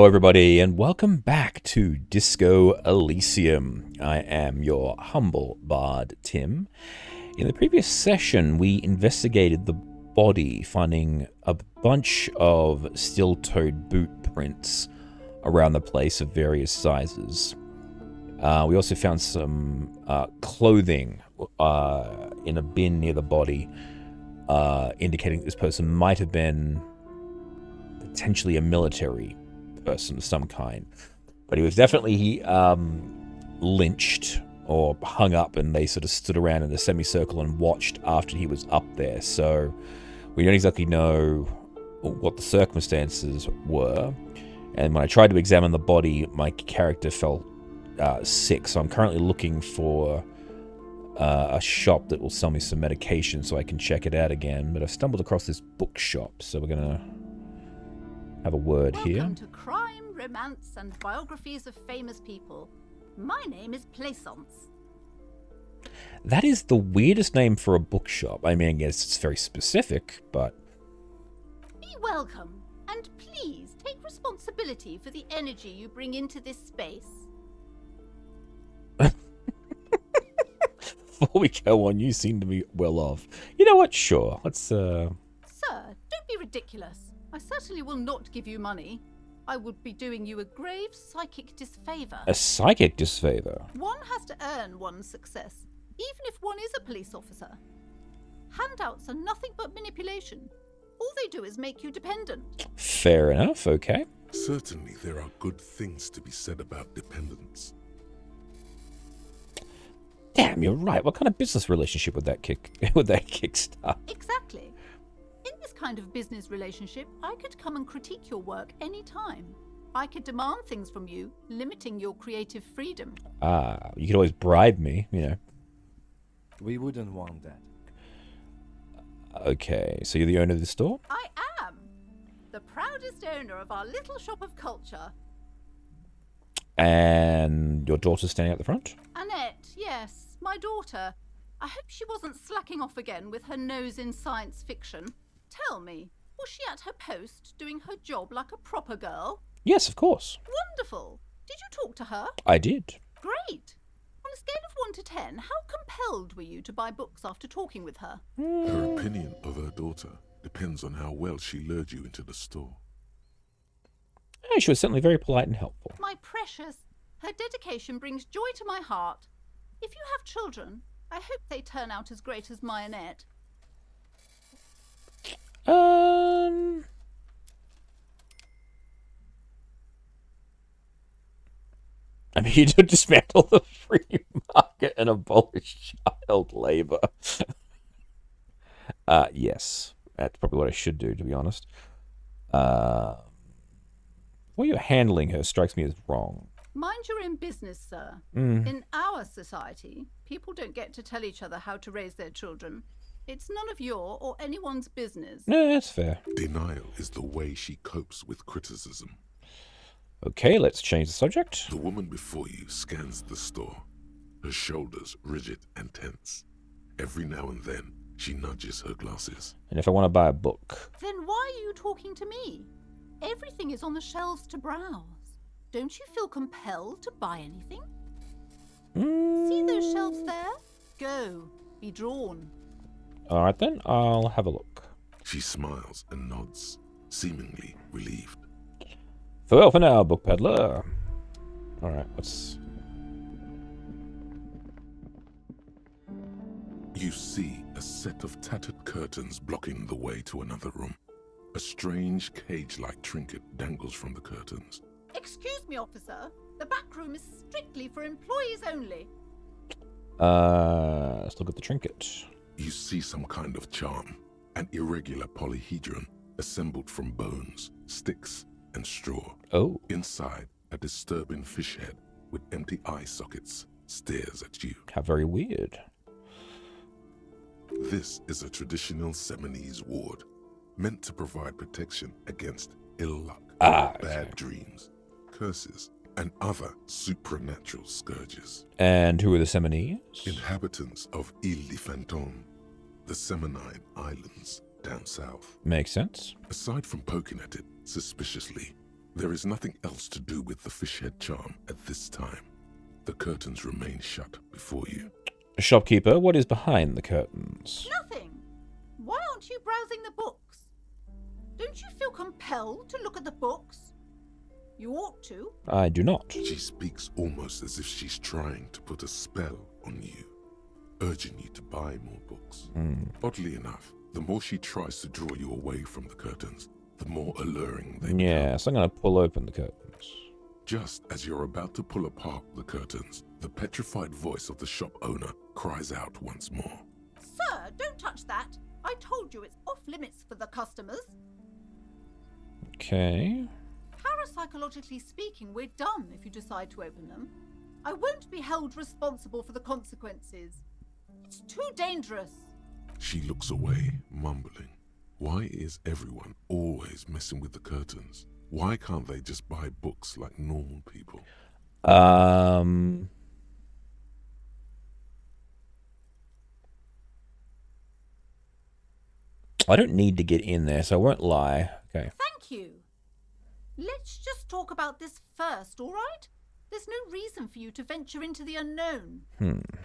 Hello everybody and welcome back to Disco Elysium. I am your humble bard, Tim. In the previous session, we investigated the body, finding a bunch of steel-toed boot prints around the place of various sizes. We also found some clothing in a bin near the body, indicating that this person might have been potentially a military person of some kind. But he was definitely lynched or hung up, and they sort of stood around in a semicircle and watched after he was up there. So we don't exactly know what the circumstances were. And when I tried to examine the body, my character felt sick. So I'm currently looking for a shop that will sell me some medication so I can check it out again. But I've stumbled across this bookshop, so we're going to have a word here. Welcome to crime, romance, and biographies of famous people. My name is Plaisance. That is the weirdest name for a bookshop. I mean, I guess it's very specific, but... Be welcome, and please take responsibility for the energy you bring into this space. Before we go on, you seem to be well off. You know what? Sure. Let's, Sir, don't be ridiculous. I certainly will not give you money. I would be doing you a grave psychic disfavor. A psychic disfavor? One has to earn one's success, even if one is a police officer. Handouts are nothing but manipulation. All they do is make you dependent. Fair enough, okay. Certainly there are good things to be said about dependence. Damn, you're right. What kind of business relationship would that kickstart? Exactly. In this kind of business relationship, I could come and critique your work any time. I could demand things from you, limiting your creative freedom. You could always bribe me, you know. We wouldn't want that. Okay, so you're the owner of the store? I am the proudest owner of our little shop of culture. And your daughter's standing at the front? Annette, yes, my daughter. I hope she wasn't slacking off again with her nose in science fiction. Tell me, was she at her post doing her job like a proper girl? Yes, of course. Wonderful. Did you talk to her? I did. Great. On a scale of 1 to 10, how compelled were you to buy books after talking with her? Her opinion of her daughter depends on how well she lured you into the store. She was certainly very polite and helpful. My precious, her dedication brings joy to my heart. If you have children, I hope they turn out as great as my Annette. I mean, you do dismantle the free market and abolish child labor. Yes. That's probably what I should do, to be honest. The way you're handling her strikes me as wrong. Mind your own business, sir. Mm. In our society, people don't get to tell each other how to raise their children. It's none of your or anyone's business. No, that's fair. Denial is the way she copes with criticism. Okay, let's change the subject. The woman before you scans the store, her shoulders rigid and tense. Every now and then, she nudges her glasses. And if I want to buy a book? Then why are you talking to me? Everything is on the shelves to browse. Don't you feel compelled to buy anything? See those shelves there? Go. Be drawn. All right, then. I'll have a look. She smiles and nods, seemingly relieved. Farewell for now, book peddler. All right, let's... You see a set of tattered curtains blocking the way to another room. A strange cage-like trinket dangles from the curtains. Excuse me, officer. The back room is strictly for employees only. Let's look at the trinket. You see some kind of charm, an irregular polyhedron assembled from bones, sticks, and straw. Oh. Inside, a disturbing fish head with empty eye sockets stares at you. How very weird. This is a traditional Seminese ward, meant to provide protection against ill luck, bad dreams, curses, and other supernatural scourges. And who are the Seminese? Inhabitants of Elysium, the Seminine Islands down south. Makes sense. Aside from poking at it suspiciously, There is nothing else to do with the fishhead charm at this time. The curtains remain shut before you. Shopkeeper, what is behind the curtains? Nothing. Why aren't you browsing the books? Don't you feel compelled to look at the books? You ought to. I do not. She speaks almost as if she's trying to put a spell on you, urging you to buy more books. Oddly enough, the more she tries to draw you away from the curtains, the more alluring they become. Yes, I'm going to pull open the curtains. Just as you're about to pull apart the curtains, the petrified voice of the shop owner cries out once more. Sir, don't touch that. I told you it's off limits for the customers. Okay. Parapsychologically speaking, we're done if you decide to open them. I won't be held responsible for the consequences. It's too dangerous. She looks away, mumbling. Why is everyone always messing with the curtains? Why can't they just buy books like normal people? I don't need to get in there, so I won't lie. Okay. Thank you. Let's just talk about this first, all right? There's no reason for you to venture into the unknown.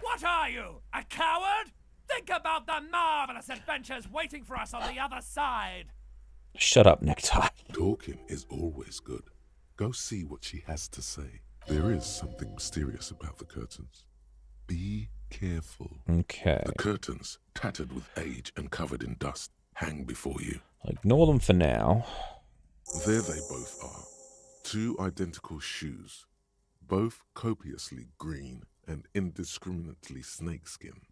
What are you, a coward? Think about the marvelous adventures waiting for us on the other side. Shut up, Necktie. Talking is always good. Go see what she has to say. There is something mysterious about the curtains. Be careful. Okay. The curtains, tattered with age and covered in dust, hang before you. Ignore them for now. There they both are. Two identical shoes, both copiously green and indiscriminately snakeskin,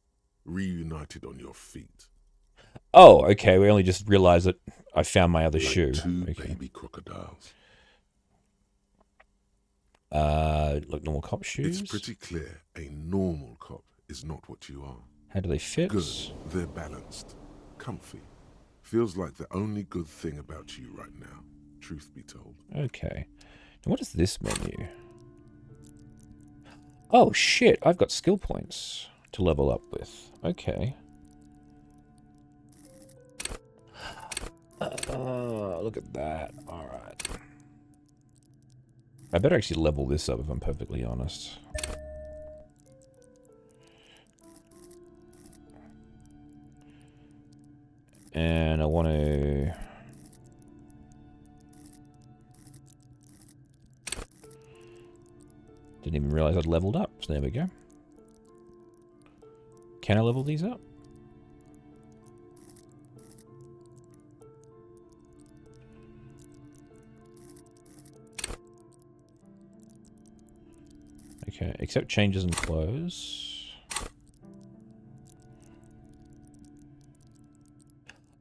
reunited on your feet. Oh, okay. We only just realized that I found my other Like shoe. two Okay. baby crocodiles. Look, normal cop shoes. It's pretty clear a normal cop is not what you are. How do they fit? Good. They're balanced. Comfy. Feels like the only good thing about you right now, truth be told. Okay. And what is this menu? Oh, shit. I've got skill points to level up with. Okay. Look at that. All right. I better actually level this up if I'm perfectly honest. And I want to... Didn't even realize I'd leveled up, so there we go. Can I level these up? Okay, accept changes in clothes.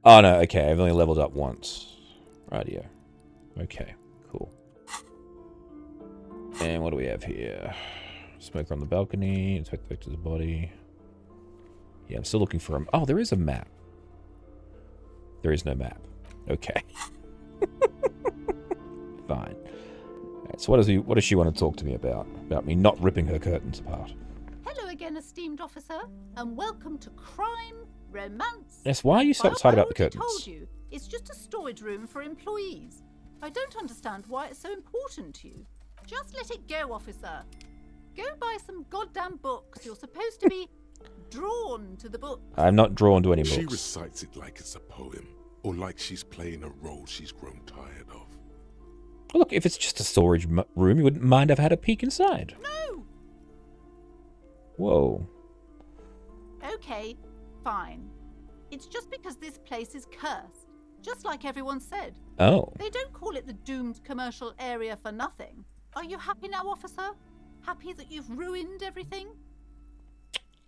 Oh no, okay, I've only leveled up once. Rightio. Okay, cool. And what do we have here? Smoker on the balcony, inspect the victor's body. Yeah, I'm still looking for him. Oh, there is a map. There is no map. Okay. Fine. Alright, so what does she want to talk to me about? About me not ripping her curtains apart. Hello again, esteemed officer, and welcome to Crime, Romance. Yes, why are you so excited about the I curtains? told you, it's just a storage room for employees. I don't understand why it's so important to you. Just let it go, officer. Go buy some goddamn books. You're supposed to be drawn to the book. I'm not drawn to any books. She recites it like it's a poem, or like she's playing a role she's grown tired of. Well, look, if it's just a storage room, you wouldn't mind I've had a peek inside. No! Whoa. Okay, fine. It's just because this place is cursed, just like everyone said. Oh. They don't call it the doomed commercial area for nothing. Are you happy now, officer? Happy that you've ruined everything?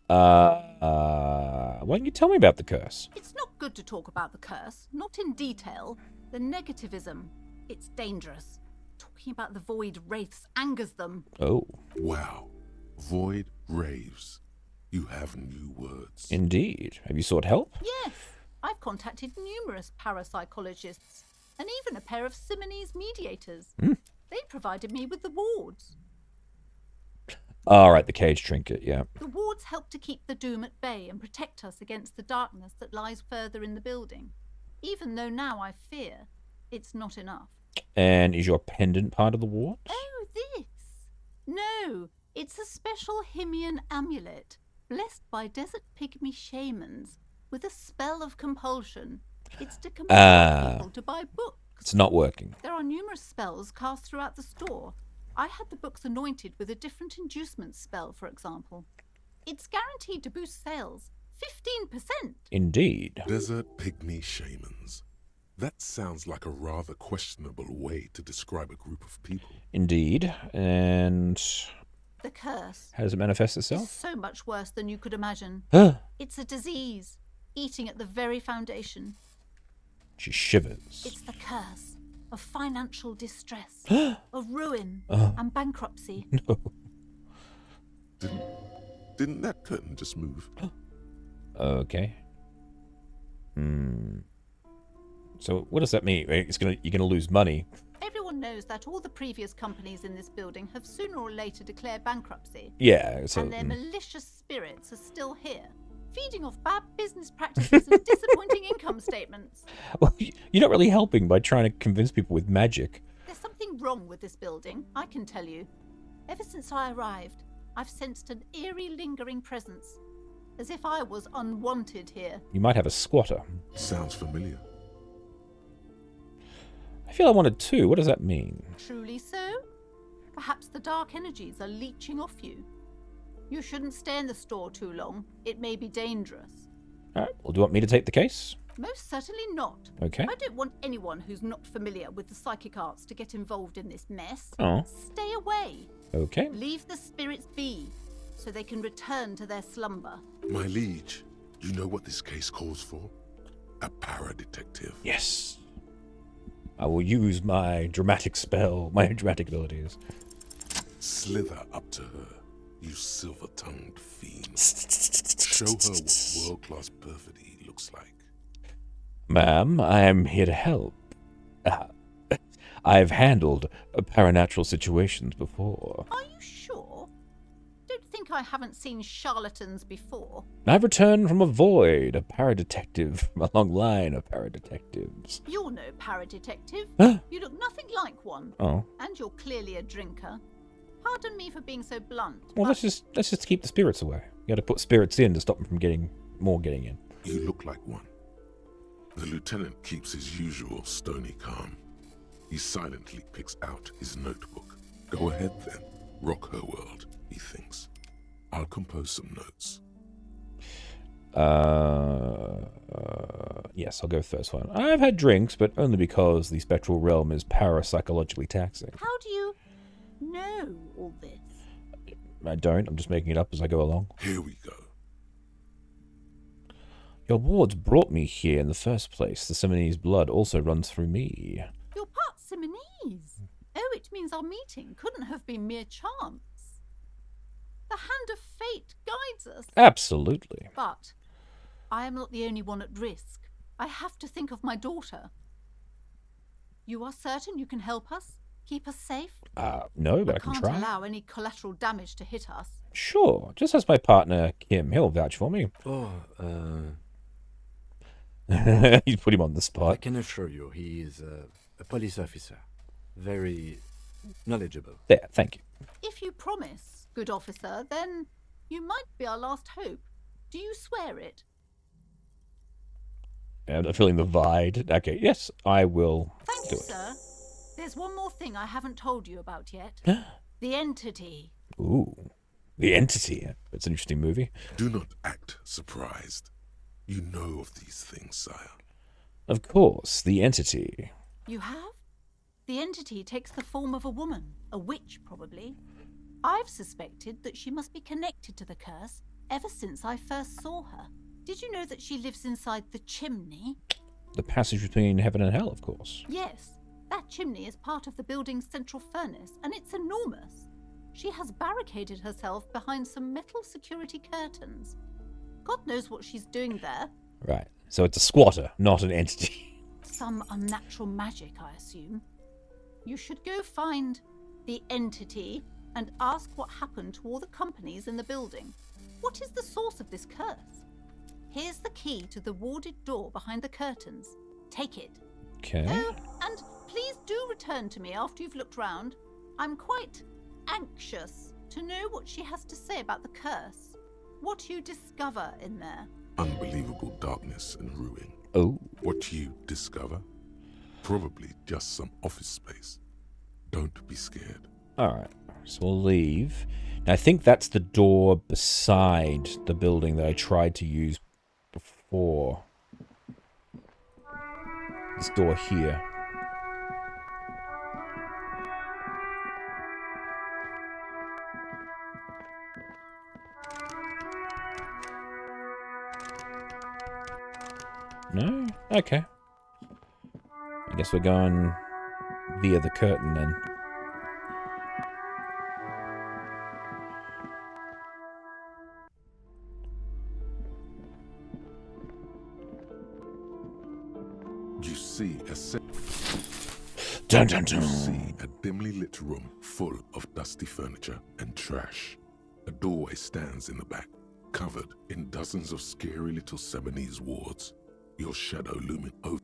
Why don't you tell me about the curse? It's not good to talk about the curse, not in detail. The negativism, it's dangerous. Talking about the void wraiths angers them. Oh. Wow. Void raves. You have new words. Indeed. Have you sought help? Yes, I've contacted numerous parapsychologists, and even a pair of Simonese mediators. They provided me with the wards. All right, the cage trinket, yeah. The wards help to keep the doom at bay and protect us against the darkness that lies further in the building. Even though now I fear, it's not enough. And is your pendant part of the ward? Oh, this? No, it's a special Himian amulet, blessed by desert pygmy shamans, with a spell of compulsion. It's to compel people to buy books. It's not working. There are numerous spells cast throughout the store. I had the books anointed with a different inducement spell, for example. It's guaranteed to boost sales 15%. Indeed. Desert pygmy shamans. That sounds like a rather questionable way to describe a group of people. Indeed. And The curse how does it manifest is itself? so much worse than you could imagine. It's a disease, eating at the very foundation. She shivers. It's the curse of financial distress, of ruin and bankruptcy. No. Didn't that curtain just move? Okay. So what does that mean? You're gonna lose money. Everyone knows that all the previous companies in this building have sooner or later declared bankruptcy. Yeah. So And their malicious spirits are still here, feeding off bad business practices and disappointing income statements. well, you're not really helping by trying to convince people with magic. There's something wrong with this building, I can tell you. Ever since I arrived, I've sensed an eerie lingering presence, as if I was unwanted here. You might have a squatter. Sounds familiar. I feel I wanted two. What does that mean? Truly so? Perhaps the dark energies are leeching off you. You shouldn't stay in the store too long. It may be dangerous. All right. Well, do you want me to take the case? Most certainly not. Okay. I don't want anyone who's not familiar with the psychic arts to get involved in this mess. Oh. Stay away. Okay. Leave the spirits be, so they can return to their slumber. My liege, you know what this case calls for? A para-detective. Yes. I will use my dramatic spell, my dramatic abilities. Slither up to her, you silver-tongued fiend. Show her what world-class perfidy looks like. Ma'am, I am here to help. I've handled paranatural situations before. Are you sure? Don't think I haven't seen charlatans before. I've returned from a void, a paradetective, a long line of paradetectives. You're no paradetective. Huh? You look nothing like one. Oh. And you're clearly a drinker. Pardon me for being so blunt. Well, but let's just keep the spirits away. You got to put spirits in to stop them from getting in. You look like one. The lieutenant keeps his usual stony calm. He silently picks out his notebook. Go ahead then. Rock her world, he thinks. I'll compose some notes. Yes, I'll go first one. I've had drinks, but only because the spectral realm is parapsychologically taxing. how do you know all this? I don't. I'm just making it up as I go along. Here we go. Your wards brought me here in the first place. The Simonese blood also runs through me. You're part Simonese. Oh, it means our meeting couldn't have been mere chance. The hand of fate guides us. Absolutely. But I am not the only one at risk. I have to think of my daughter. You are certain you can help us? Keep us safe? No, but I can Can't try. allow any collateral damage to hit us. Sure. Just as my partner, Kim. He'll vouch for me. Oh, You put him on the I spot. can assure you he is a police officer. Very knowledgeable. There, thank you. If you promise, good officer, then you might be our last hope. Do you swear it? And I'm feeling the vibe. Okay, yes, I will Thank do you, it. sir. There's one more thing I haven't told you about yet. The entity. Ooh, The Entity. It's an interesting movie. Do not act surprised. You know of these things, sire. Of course, The Entity. You have? The entity takes the form of a woman, a witch probably. I've suspected that she must be connected to the curse ever since I first saw her. Did you know that she lives inside the chimney? The passage between heaven and hell, of course. Yes, that chimney is part of the building's central furnace, and it's enormous. She has barricaded herself behind some metal security curtains. God knows what she's doing there. Right. So it's a squatter, not an entity. Some unnatural magic, I assume. You should go find the entity and ask what happened to all the companies in the building. What is the source of this curse? Here's the key to the warded door behind the curtains. Take it. Okay. Oh, and please do return to me after you've looked round. I'm quite anxious to know what she has to say about the curse. What you discover in there. Unbelievable darkness and ruin. Oh. What you discover? Probably just some office space. Don't be scared. Alright, so we'll leave. Now, I think that's the door beside the building that I tried to use before. This door here. No? Okay. I guess we're going via the curtain then. You see Dun, dun, dun. You see a dimly lit room full of dusty furniture and trash. A doorway stands in the back, covered in dozens of scary little Seminese wards. Your shadow looming over.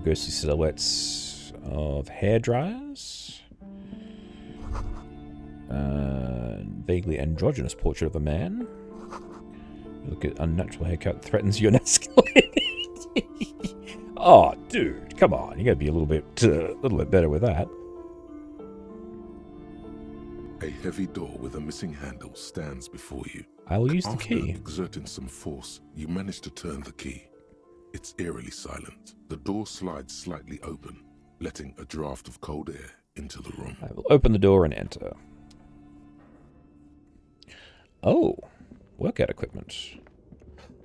Ghostly silhouettes of hairdryers. Vaguely androgynous portrait of a man. Look at unnatural haircut threatens you and escalated. Oh, dude, come on! You gotta be a little bit better with that. A heavy door with a missing handle stands before you. I will use the After key. exerting some force, you manage to turn the key. It's eerily silent. The door slides slightly open, letting a draft of cold air into the room. I will open the door and enter. Oh, workout equipment.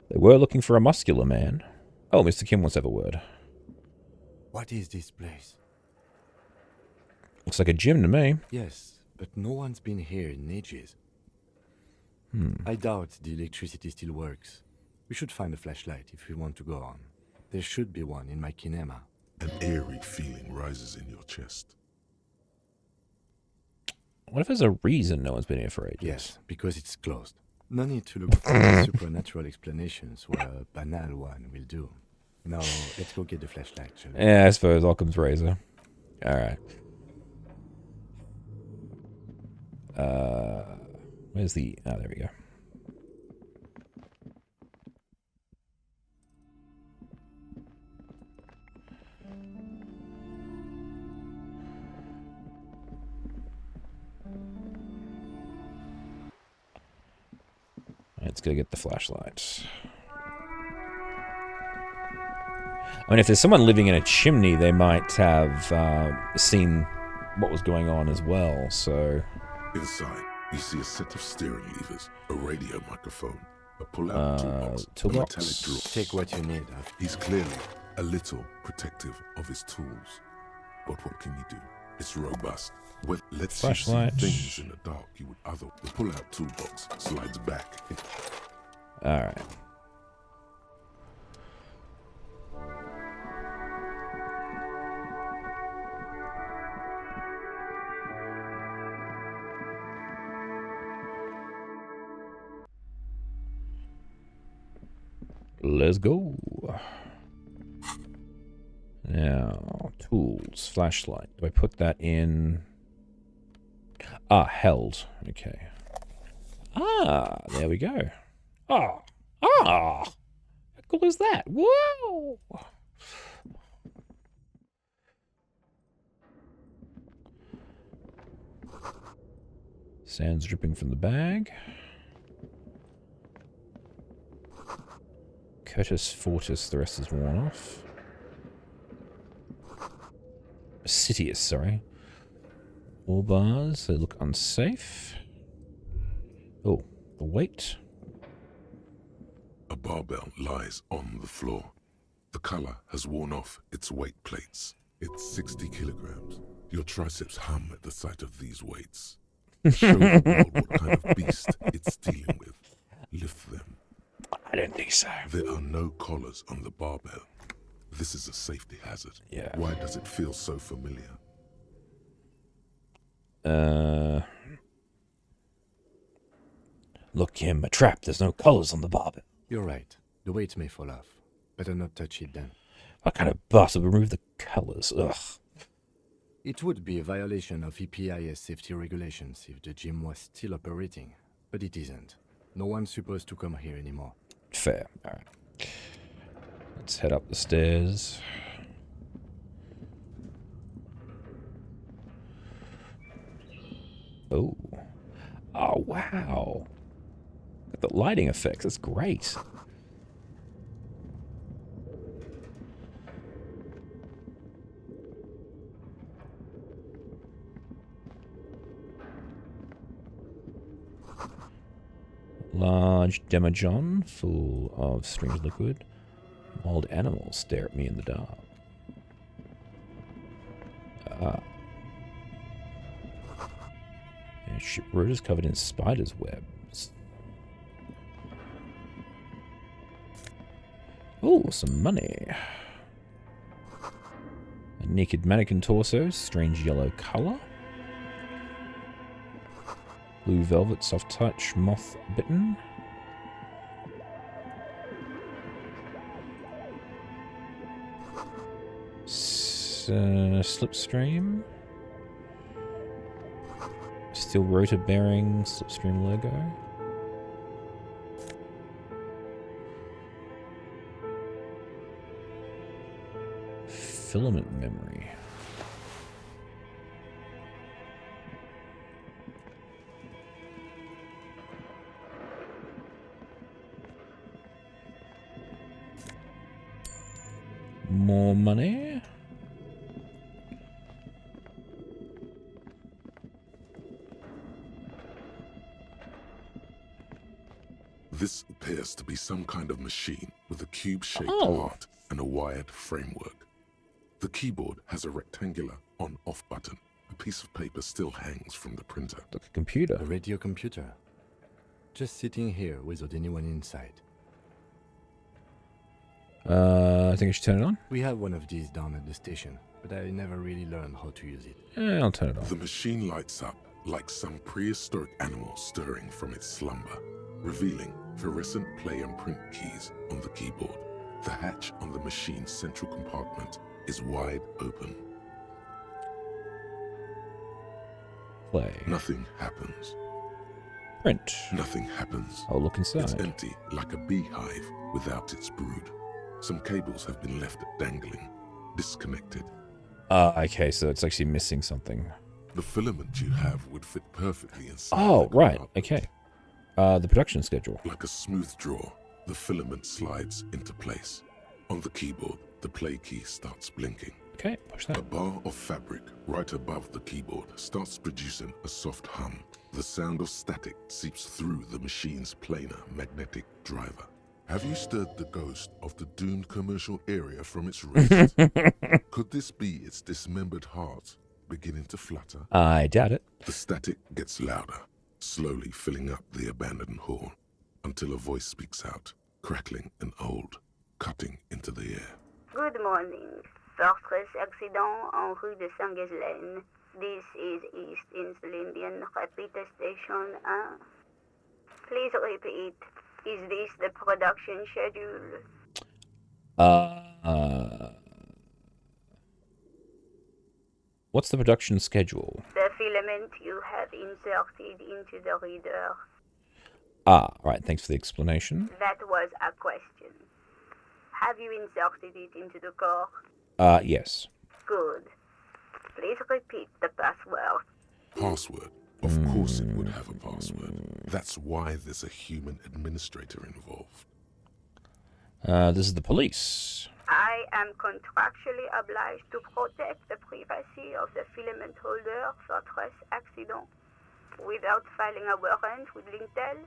They were looking for a muscular man. Oh, Mr. Kim wants to have a word. What is this place? Looks like a gym to me. Yes, but no one's been here in ages. I doubt the electricity still works. We should find a flashlight if we want to go on. There should be one in my kinema. An eerie feeling rises in your chest. What if there's a reason no one's been here for ages? Yes, because it's closed. No need to look for supernatural explanations where a banal one will do. Now, let's go get the flashlight, shall we? Yeah, I suppose Occam's razor. Alright. Where's the... Oh, there we go. Let's go get the flashlight. I mean, if there's someone living in a chimney, they might have seen what was going on as well, so... Inside, you see a set of steering levers, a radio microphone, a pull-out toolbox, a metallic drill. Take what you need. He's clearly a little protective of his tools. But what can you do? It's robust. With let's Flashlight. you see things in the dark you would other. The pull-out toolbox slides back. Alright. Let's go. Now, tools, flashlight. Do I put that in? Ah, held. Okay. Ah, there we go. Ah, how cool is that? Whoa! Sand's dripping from the bag. Curtis Fortis, the rest is worn off. Citius, sorry. All bars, they look unsafe. Oh, the weight. A barbell lies on the floor. The color has worn off its weight plates. It's 60 kilograms. Your triceps hum at the sight of these weights. Show the world what kind of beast it's dealing with. Lift them. I don't think so. There are no collars on the barbell. This is a safety hazard. Yeah. Why does it feel so familiar? Look, Kim, a trap. There's no colors on the barbell. You're right. The weight may fall off. Better not touch it then. What kind of bastard would remove the colors? Ugh. It would be a violation of EPIS safety regulations if the gym was still operating, but it isn't. No one's supposed to come here anymore. Fair. Alright. Let's head up the stairs. Oh. Oh, wow. The lighting effects, that's great. Large demijohn full of strange liquid. Wild animals stare at me in the dark. And ship road is covered in spiders' webs. Oh, some money. A naked mannequin torso, strange yellow color. Blue velvet, soft touch, moth bitten. Slipstream. Steel rotor bearing, slipstream logo. Filament memory. More money. This appears to be some kind of machine with a cube-shaped Oh. heart and a wired framework. The keyboard has a rectangular on-off button. A piece of paper still hangs from the printer. Like a computer. A radio computer. Just sitting here without anyone inside. I think I should turn it on. We have one of these down at the station, but I never really learned how to use it. Yeah, I'll turn it on. The machine lights up like some prehistoric animal stirring from its slumber, revealing fluorescent play and print keys on the keyboard. The hatch on the machine's central compartment is wide open. Play. Nothing happens. Print. Nothing happens. I'll look It's inside. empty, like a beehive without its brood. Some cables have been left dangling, disconnected. Okay, so it's actually missing something. The filament you have would fit perfectly inside. Oh, the right. compartment. Okay. The production schedule. Like a smooth draw, the filament slides into place. On the keyboard, the play key starts blinking. Okay, push A that. bar of fabric right above the keyboard starts producing a soft hum. The sound of static seeps through the machine's planar magnetic driver. Have you stirred the ghost of the doomed commercial area from its rest? Could this be its dismembered heart beginning to flutter? I doubt it. The static gets louder, slowly filling up the abandoned hall, until a voice speaks out, crackling and old, cutting into the air. Good morning. Fortress accident en rue de Saint-Ghislaine. This is East Insulindian Repeater Station 1. Please repeat. Is this the production schedule? What's the production schedule? The filament you have inserted into the reader. Right, thanks for the explanation. That was a question. Have you inserted it into the core? Yes. Good. Please repeat the password. Password. Of course it would have a password. That's why there's a human administrator involved. This is the police. I am contractually obliged to protect the privacy of the filament holder for stress accident. Without filing a warrant with Lintel,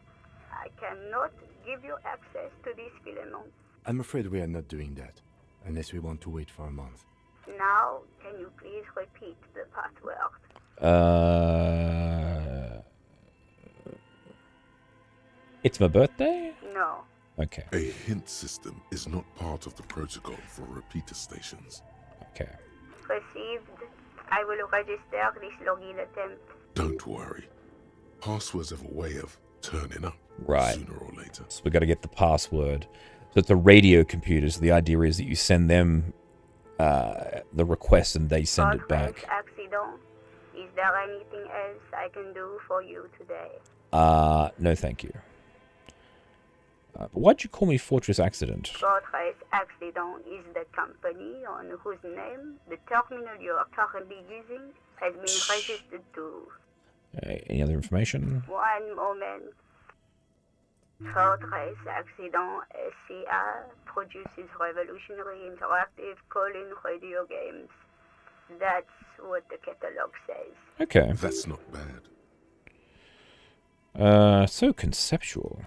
I cannot give you access to this filament. I'm afraid we are not doing that, unless we want to wait for a month. Now, can you please repeat the password? It's my birthday? No. Okay. A hint system is not part of the protocol for repeater stations. Okay. Received. I will register this login attempt. Don't worry. Passwords have a way of turning up Right. sooner or later. So we got to get the password. So it's the radio computers. The idea is that you send them the request and they send it back. Accident. Is there anything else I can do for you today? No, thank you. But why'd you call me Fortress Accident? Fortress Accident is the company on whose name the terminal you are currently using has been registered to. Any other information? One moment. Fortress Accident SCA produces revolutionary interactive call-in radio games. That's what the catalog says. Okay. That's not bad. So conceptual.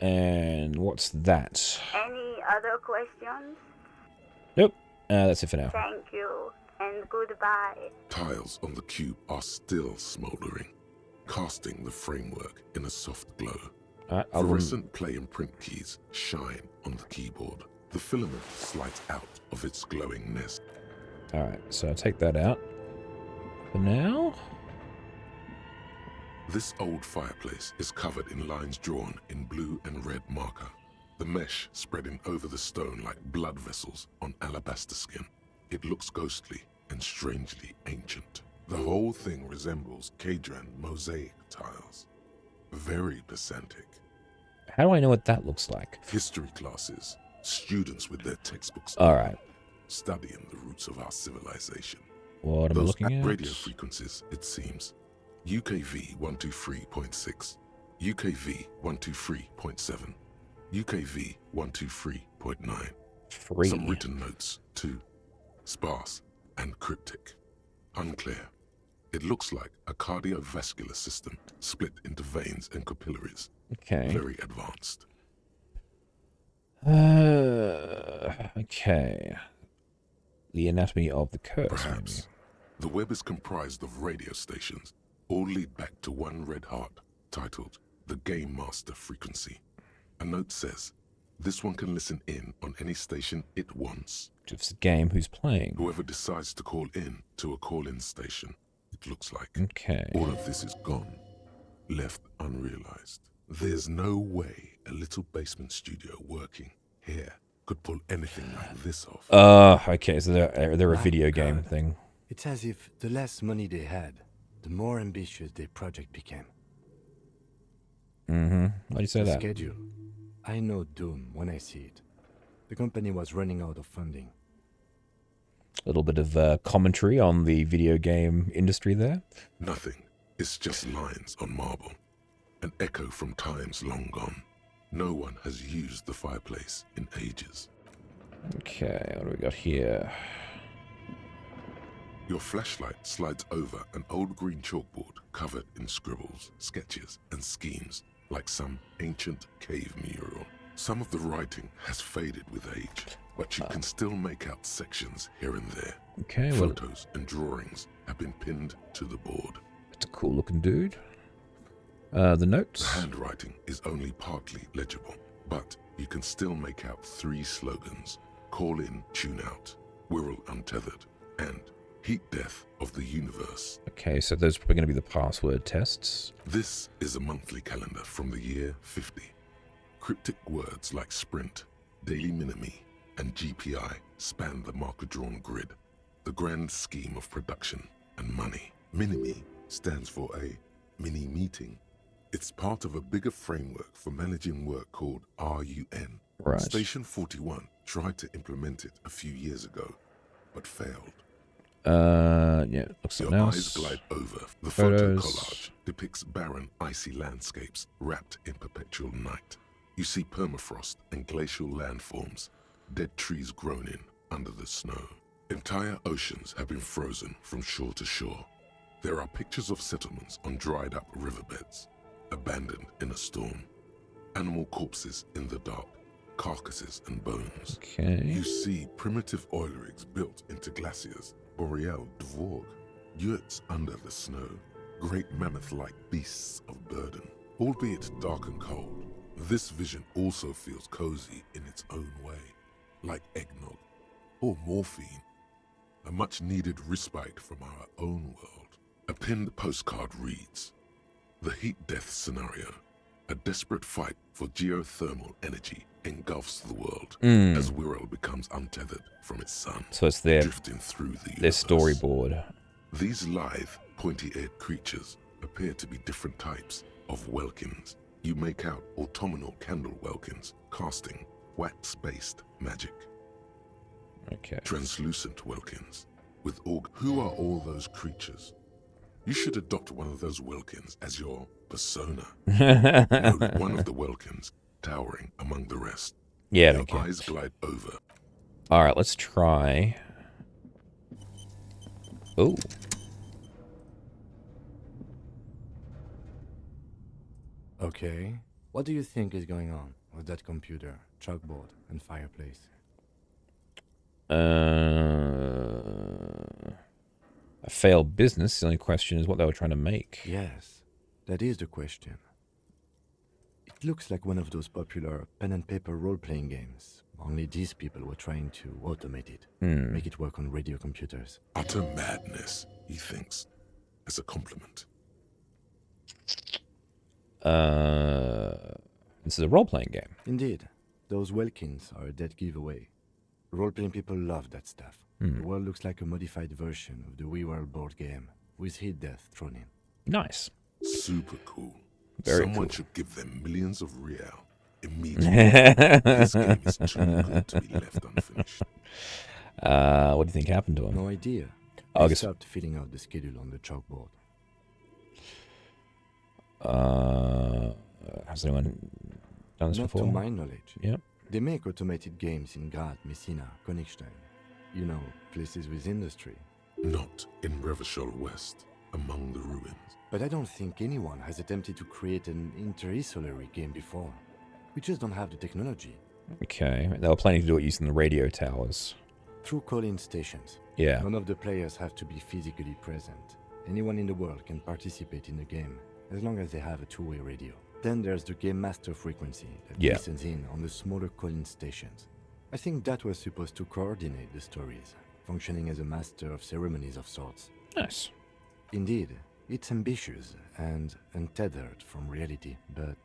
And what's that? Any other questions? Nope. That's it for now. Thank you, and goodbye. Tiles on the cube are still smoldering, casting the framework in a soft glow. Fluorescent play and print keys shine on the keyboard. The filament slides out of its glowing nest. Alright, so I'll take that out. For now? This old fireplace is covered in lines drawn in blue and red marker, the mesh spreading over the stone like blood vessels on alabaster skin. It looks ghostly and strangely ancient. The whole thing resembles Kadran mosaic tiles. Very pedantic. How do I know what that looks like? History classes, students with their textbooks. Alright. Studying the roots of our civilization. What am I looking at? Radio frequencies, it seems. UKV 123.6, UKV 123.7, UKV 123.9. Free. Some written notes, too. Sparse and cryptic. Unclear. It looks like a cardiovascular system split into veins and capillaries. Okay. Very advanced. Okay. The anatomy of the curse. Perhaps. The web is comprised of radio stations. All lead back to one red heart, titled the Game Master Frequency. A note says, this one can listen in on any station it wants. It's the game who's playing. Whoever decides to call in to a call-in station, it looks like. Okay. All of this is gone, left unrealized. There's no way a little basement studio working here could pull anything like this off. Okay, so they're a video game thing. It's as if the less money they had, the more ambitious their project became. Mm-hmm. Why do you say The that? schedule. I know doom when I see it. The company was running out of funding. A little bit of commentary on the video game industry there. Nothing. It's just lines on marble. An echo from times long gone. No one has used the fireplace in ages. Okay, what do we got here? Your flashlight slides over an old green chalkboard covered in scribbles, sketches, and schemes like some ancient cave mural. Some of the writing has faded with age, but you can still make out sections here and there. Okay, well, Photos and drawings have been pinned to the board. it's a cool looking dude. The notes? The handwriting is only partly legible, but you can still make out 3 slogans: Call in, Tune out, Wirral Untethered, and Heat Death of the Universe. Okay, so those are probably going to be the password tests. This is a monthly calendar from the year 50. Cryptic words like sprint, daily minimi, and GPI span the marker-drawn grid, the grand scheme of production and money. Minimi stands for a mini meeting. It's part of a bigger framework for managing work called RUN. Right. Station 41 tried to implement it a few years ago, but failed. Yeah, looks Your something eyes else. glide over. The Photos. photo collage depicts barren, icy landscapes wrapped in perpetual night. You see permafrost and glacial landforms, dead trees grown in under the snow. Entire oceans have been frozen from shore to shore. There are pictures of settlements on dried up riverbeds, abandoned in a storm. Animal corpses in the dark, carcasses and bones. Okay. You see primitive oil rigs built into glaciers, boreal dvorg, yurts under the snow, great mammoth-like beasts of burden. Albeit dark and cold, this vision also feels cozy in its own way, like eggnog or morphine, a much-needed respite from our own world. A pinned postcard reads, "The heat death scenario. A desperate fight for geothermal energy engulfs the world as Wirral becomes untethered from its sun, So it's their drifting through the their universe. storyboard. These lithe, pointy-eared creatures appear to be different types of welkins. You make out autumnal candle welkins casting wax-based magic. Okay. Translucent welkins with Who are all those creatures? You should adopt one of those welkins as your persona. Note one of the welkins towering among the rest. Yeah, Your okay. eyes glide over. All right, let's try. Oh. Okay. What do you think is going on with that computer, chalkboard, and fireplace? A failed business. The only question is what they were trying to make. Yes, that is the question. It looks like one of those popular pen and paper role-playing games. Only these people were trying to automate it, make it work on radio computers. Utter madness, he thinks, as a compliment. This is a role-playing game. Indeed, those Welkins are a dead giveaway. Role-playing people love that stuff. The world looks like a modified version of the WeWorld board game, with heat death thrown in. Nice. Super cool. Very Someone cool. should give them millions of real immediately. This game is too good to be left unfinished. What do you think happened to him? No idea. Oh, I I guess- stopped filling out the schedule on the chalkboard. Has anyone done this Not before? to my knowledge. Yep. They make automated games in Grad, Messina, Königstein. You know, places with industry. Not in Revachol West, among the ruins. But I don't think anyone has attempted to create an interisolary game before. We just don't have the technology. Okay. They were planning to do it using the radio towers. Through call-in stations. Yeah. None of the players have to be physically present. Anyone in the world can participate in the game, as long as they have a two-way radio. Then there's the Game Master frequency that Yeah. listens in on the smaller call-in stations. I think that was supposed to coordinate the stories, functioning as a master of ceremonies of sorts. Nice. Indeed, it's ambitious and untethered from reality, but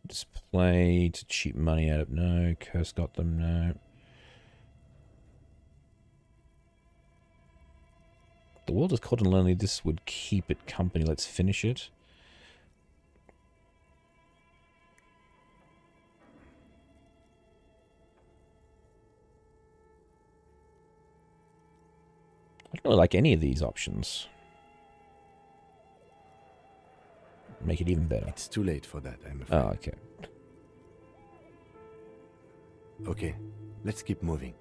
Display to cheat money out of no. Curse got them, no. The world is cold and lonely. This would keep it company. Let's finish it. I don't really like any of these options. Make it even better. it's too late for that, I'm afraid. Oh, okay. Okay, let's keep moving.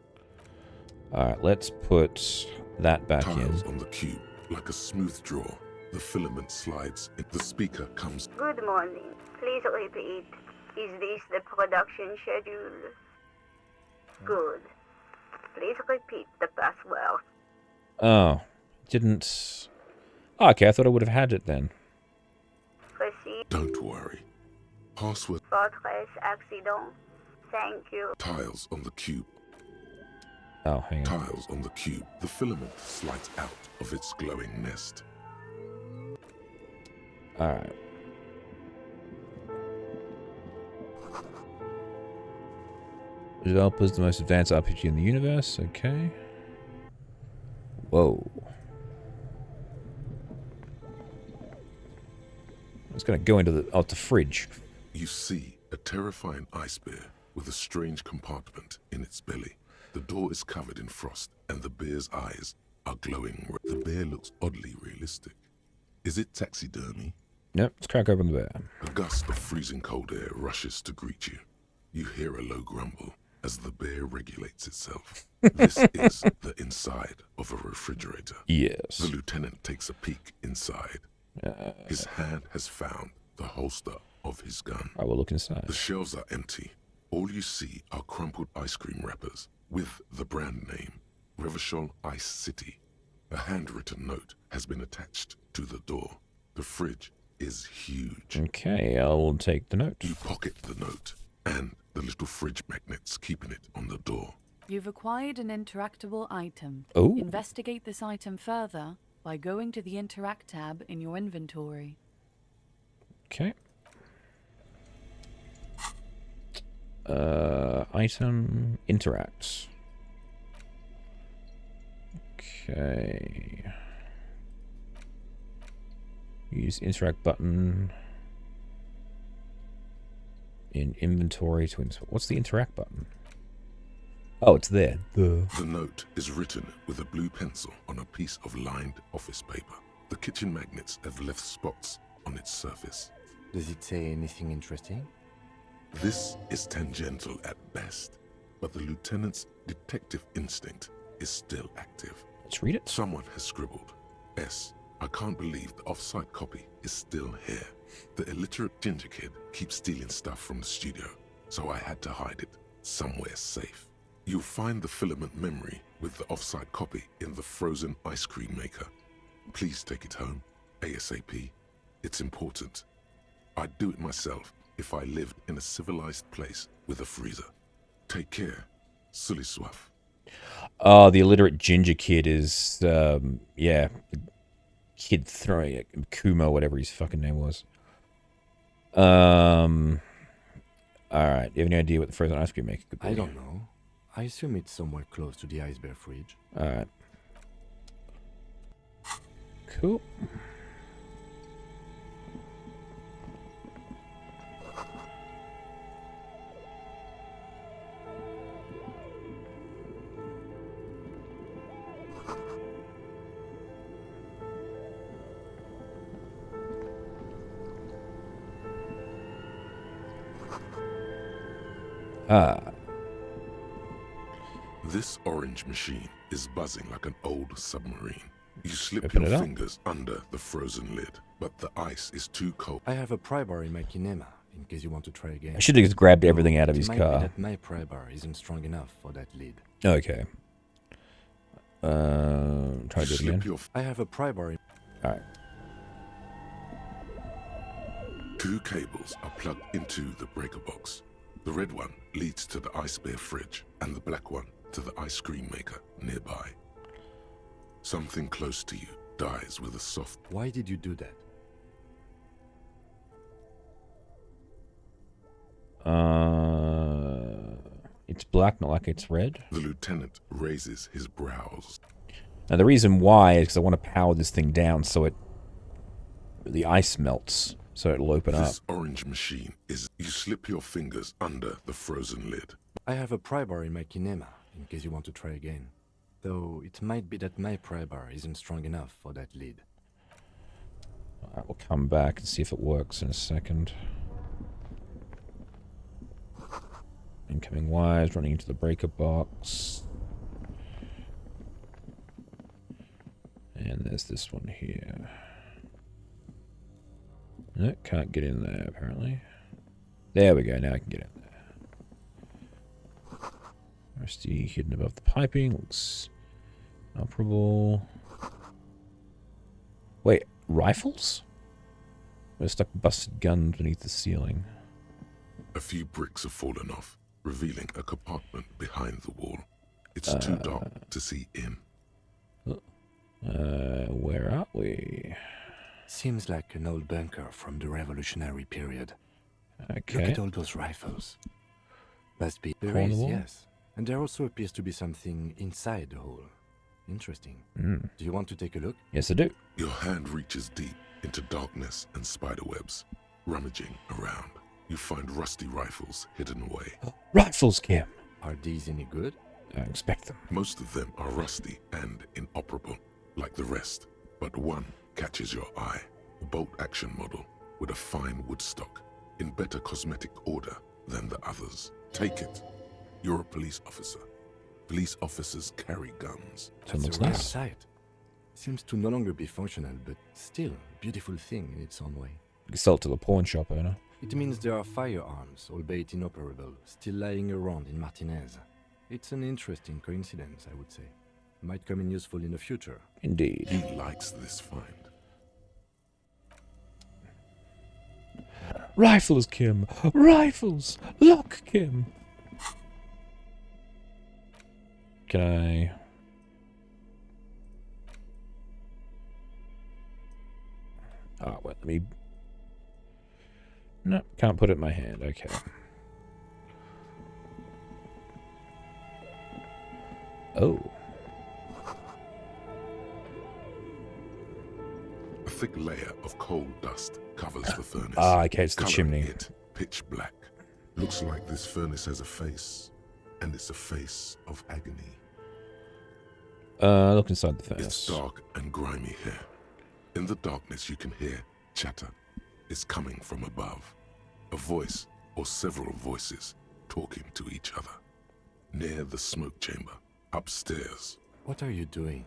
Alright, let's put that back Tiles in. on the cube, like a smooth draw. The filament slides. The speaker comes. Good morning. Please repeat. Is this the production schedule? Good. Please repeat the password. Oh, didn't... Oh, okay, I thought I would have had it then. Proceed. Don't worry. Password. Fortress accident. Thank you. Tiles on the cube. Oh, hang on. Tiles on the cube. The filament slides out of its glowing nest. Alright. Developers, the most advanced RPG in the universe. Okay. Whoa. It's gonna go into the fridge. You see a terrifying ice bear with a strange compartment in its belly. The door is covered in frost, and the bear's eyes are glowing. The bear looks oddly realistic. Is it taxidermy? Nope, let's crack open the bear. A gust of freezing cold air rushes to greet you. You hear a low grumble as the bear regulates itself. This is the inside of a refrigerator. Yes. The lieutenant takes a peek inside. His hand has found the holster of his gun. I will look inside. The shelves are empty. All you see are crumpled ice cream wrappers with the brand name, Revachol Ice City. A handwritten note has been attached to the door. The fridge is huge. Okay, I'll take the note. You pocket the note and the little fridge magnets keeping it on the door. You've acquired an interactable item. Oh. Investigate this item further by going to the Interact tab in your inventory. Okay. Item interacts. Okay. Use interact button in inventory to what's the interact button? Oh, it's there. The note is written with a blue pencil on a piece of lined office paper. The kitchen magnets have left spots on its surface. Does it say anything interesting? This is tangential at best, but the lieutenant's detective instinct is still active. Let's read it. Someone has scribbled, S. I can't believe the off-site copy is still here. The illiterate ginger kid keeps stealing stuff from the studio, so I had to hide it somewhere safe. You'll find the filament memory with the off-site copy in the frozen ice cream maker. Please take it home, ASAP. It's important. I'd do it myself if I lived in a civilized place with a freezer. Take care, Sully Swaff. Oh, the illiterate ginger kid is, yeah, the kid throwing it, Kumo, whatever his fucking name was. Alright, you have any idea what the frozen ice cream maker could be? I don't know. I assume it's somewhere close to the Ice Bear fridge. Alright. Cool. This orange machine is buzzing like an old submarine. You slip Open your it up. fingers under the frozen lid, but the ice is too cold. I have a pry bar in my kinema, in case you want to try again. I should have just grabbed everything out of It his might be car. that my pry bar isn't strong enough for that lid. Okay. Try You to do it slip again. your I have a pry bar in... Alright. two cables are plugged into the breaker box. The red one leads to the Ice Bear fridge, and the black one to the ice cream maker nearby. Something close to you dies with a soft... Why did you do that? It's black, not like it's red. The lieutenant raises his brows. Now the reason why is because I want to power this thing down so the ice melts, so it'll open up. This orange machine is... You slip your fingers under the frozen lid. I have a pry bar in my kinema, in case you want to try again. Though it might be that my pry bar isn't strong enough for that lid. Alright, we'll come back and see if it works in a second. Incoming wires running into the breaker box. And there's this one here. No, can't get in there apparently. There we go, now I can get in there. Rusty hidden above the piping, looks operable. Wait, rifles? We're stuck busted guns beneath the ceiling. A few bricks have fallen off, revealing a compartment behind the wall. It's too dark to see in. Where are we? Seems like an old bunker from the revolutionary period. Look Okay. at all those rifles. Must be... Hole There in the is, wall? yes. And there also appears to be something inside the hole. Interesting. Mm. Do you want to take a look? Yes, I do. Your hand reaches deep into darkness and spiderwebs. Rummaging around, you find rusty rifles hidden away. Rifles, Kim. Are these any good? I expect them. Most of them are rusty and inoperable, like the rest. But one catches your eye. A bolt-action model with a fine wood stock, in better cosmetic order than the others. Take it. You're a police officer. Police officers carry guns. That looks a rare nice. sight. Seems to no longer be functional, but still a beautiful thing in its own way. You can sell it to the pawn shop owner. It means there are firearms, albeit inoperable, still lying around in Martinez. It's an interesting coincidence, I would say. Might come in useful in the future. Indeed. He likes this find. Rifles, Kim. Rifles. Look, Kim. Can I... Oh, wait, let me... No, can't put it in my hand. Okay. Oh. A thick layer of coal dust covers the furnace. Ah, okay, it's the coloring chimney. It pitch black. Looks like this furnace has a face, and it's a face of agony. Look inside the furnace. It's dark and grimy here. In the darkness you can hear chatter. It's coming from above. A voice, or several voices, talking to each other. Near the smoke chamber, upstairs. What are you doing?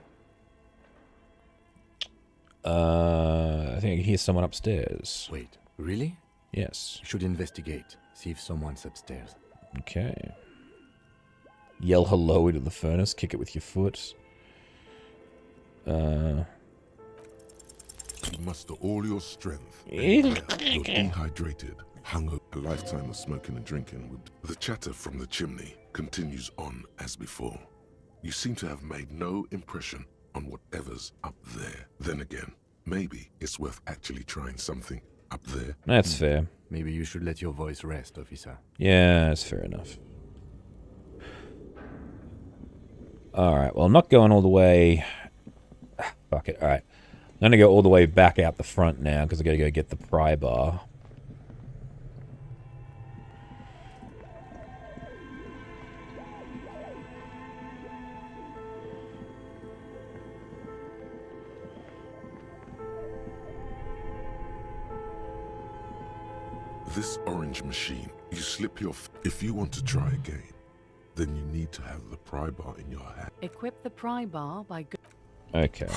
I think I can hear someone upstairs. Wait, really? Yes. You should investigate. See if someone's upstairs. Okay. Yell hello into the furnace. Kick it with your foot. You muster all your strength. You're dehydrated. Hung a lifetime of smoking and drinking would... The chatter from the chimney continues on as before. You seem to have made no impression on whatever's up there. Then again, maybe it's worth actually trying something up there. That's fair. Maybe you should let your voice rest, officer. Yeah, that's fair enough. Alright, well, I'm not going all the way... Fuck it, alright. I'm gonna go all the way back out the front now, because I gotta go get the pry bar. This orange machine, you slip your... If you want to try again, then you need to have the pry bar in your hand. Equip the pry bar by... Okay.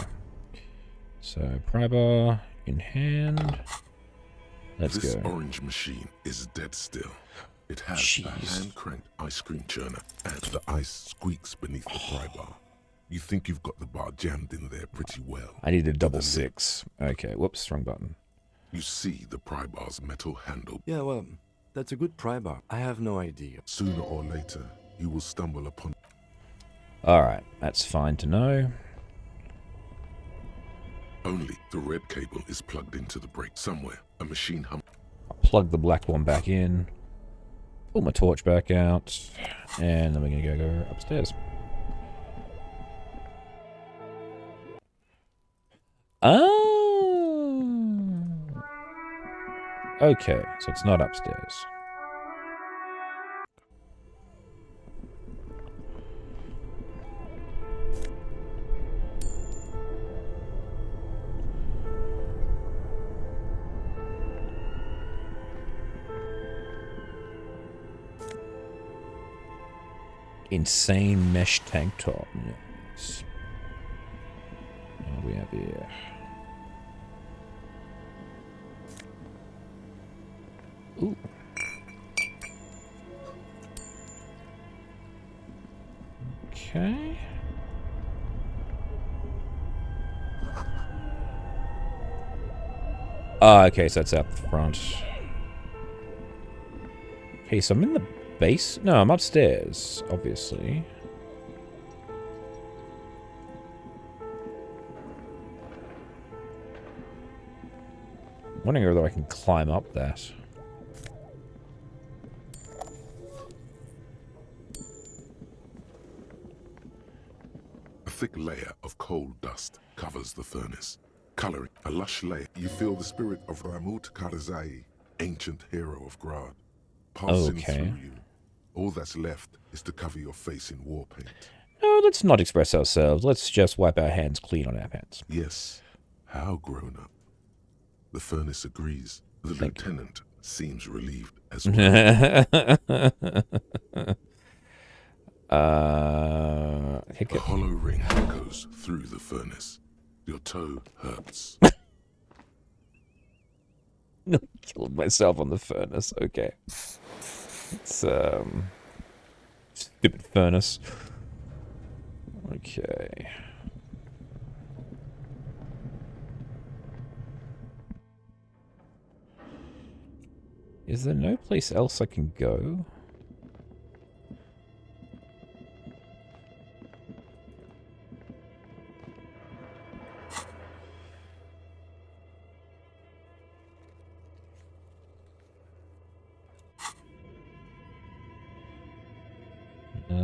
So, pry bar in hand. Let's This go. orange machine is dead still. It has a hand-cranked ice cream churner, and the ice squeaks beneath the pry bar. You think you've got the bar jammed in there pretty well. I need a double six. Okay, whoops, wrong button. You see the pry bar's metal handle. Yeah, well, that's a good pry bar. I have no idea. Sooner or later, you will stumble upon... Alright, that's fine to know. Only the red cable is plugged into the brake somewhere. A machine hum... I'll plug the black one back in. Pull my torch back out. And then we're going to go upstairs. Oh! Okay, so it's not upstairs. Insane mesh tank top. Yes. What do we have here? Ooh. Okay. Okay, so that's out the front. Okay, so I'm in the base? No, I'm upstairs, obviously. I'm wondering whether I can climb up that. A thick layer of coal dust covers the furnace. Coloring a lush layer, you feel the spirit of Ramut Karzai, ancient hero of Grad, passing through you. All that's left is to cover your face in war paint. No, let's not express ourselves. Let's just wipe our hands clean on our pants. Yes, how grown up. The furnace agrees. The lieutenant seems relieved as well. A hollow ring goes through the furnace. Your toe hurts. Killed myself on the furnace. Okay. It's, stupid furnace. Okay. Is there no place else I can go?